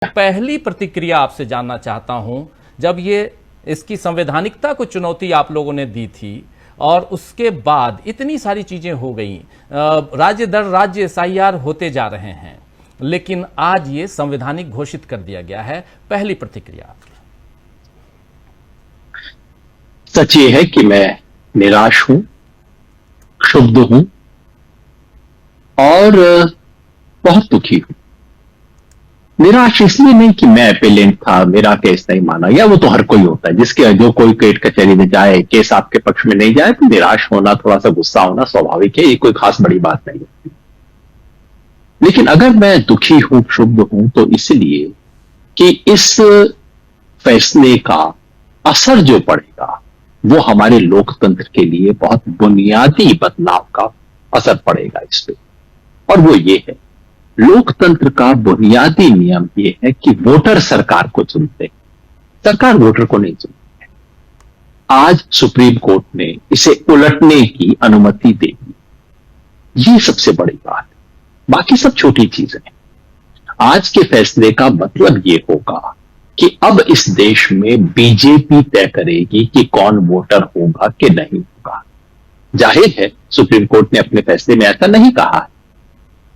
पहली प्रतिक्रिया आपसे जानना चाहता हूं, जब ये इसकी संवैधानिकता को चुनौती आप लोगों ने दी थी और उसके बाद इतनी सारी चीजें हो गई, राज्य दर राज्य एसआईआर होते जा रहे हैं, लेकिन आज ये संवैधानिक घोषित कर दिया गया है। पहली प्रतिक्रिया आपकी। सच ये है कि मैं निराश हूं, क्षुब्ध हूं और बहुत दुखी हूं। निराश इसलिए नहीं कि मैं अपेलेंट था, मेरा केस नहीं माना गया, वो तो हर कोई होता है, जिसके जो कोई कोर्ट कचहरी में जाए, केस आपके पक्ष में नहीं जाए तो निराश होना, थोड़ा सा गुस्सा होना स्वाभाविक है, ये कोई खास बड़ी बात नहीं होती। लेकिन अगर मैं दुखी हूं, क्षुब्ध हूं, तो इसलिए कि इस फैसले का असर जो पड़ेगा वो हमारे लोकतंत्र के लिए बहुत बुनियादी बदलाव का असर पड़ेगा इस पे। और वो ये है, लोकतंत्र का बुनियादी नियम ये है कि वोटर सरकार को चुनते हैं, सरकार वोटर को नहीं चुनती है। आज सुप्रीम कोर्ट ने इसे उलटने की अनुमति दे दी, ये सबसे बड़ी बात है, बाकी सब छोटी चीजें हैं। आज के फैसले का मतलब ये होगा कि अब इस देश में बीजेपी तय करेगी कि कौन वोटर होगा कि नहीं होगा। जाहिर है सुप्रीम कोर्ट ने अपने फैसले में ऐसा नहीं कहा है,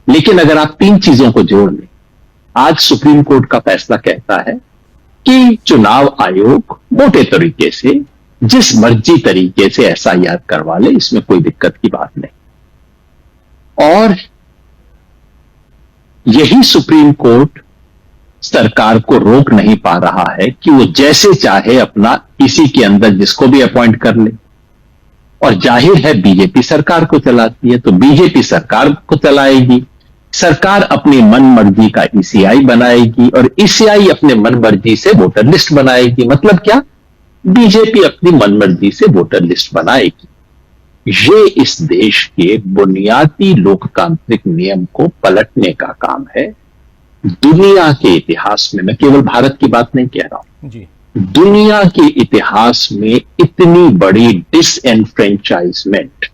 लेकिन अगर आप तीन चीजों को जोड़ लें, आज सुप्रीम कोर्ट का फैसला कहता है कि चुनाव आयोग मोटे तरीके से जिस मर्जी तरीके से एसआईआर करवा ले, इसमें कोई दिक्कत की बात नहीं। और यही सुप्रीम कोर्ट सरकार को रोक नहीं पा रहा है कि वो जैसे चाहे अपना इसी के अंदर जिसको भी अपॉइंट कर ले। और जाहिर है बीजेपी सरकार को चलाती है, तो बीजेपी सरकार को चलाएगी, सरकार अपनी मन मर्जी का ईसीआई बनाएगी और ईसीआई अपने मन मर्जी से वोटर लिस्ट बनाएगी। मतलब क्या? बीजेपी अपनी मन मर्जी से वोटर लिस्ट बनाएगी। ये इस देश के बुनियादी लोकतांत्रिक नियम को पलटने का काम है। दुनिया के इतिहास में, मैं केवल भारत की बात नहीं कह रहा हूं जी, दुनिया के इतिहास में इतनी बड़ी डिसएनफ्रेंचाइजमेंट,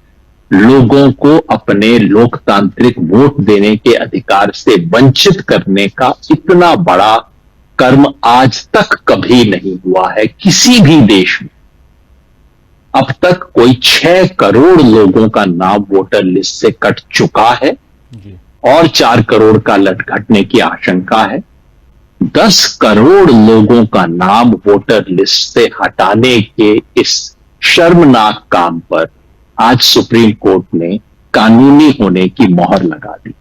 लोगों को अपने लोकतांत्रिक वोट देने के अधिकार से वंचित करने का इतना बड़ा कर्म आज तक कभी नहीं हुआ है किसी भी देश में। अब तक कोई 6 करोड़ लोगों का नाम वोटर लिस्ट से कट चुका है और 4 करोड़ का घटने की आशंका है। 10 करोड़ लोगों का नाम वोटर लिस्ट से हटाने के इस शर्मनाक काम पर आज सुप्रीम कोर्ट ने कानूनी होने की मोहर लगा दी।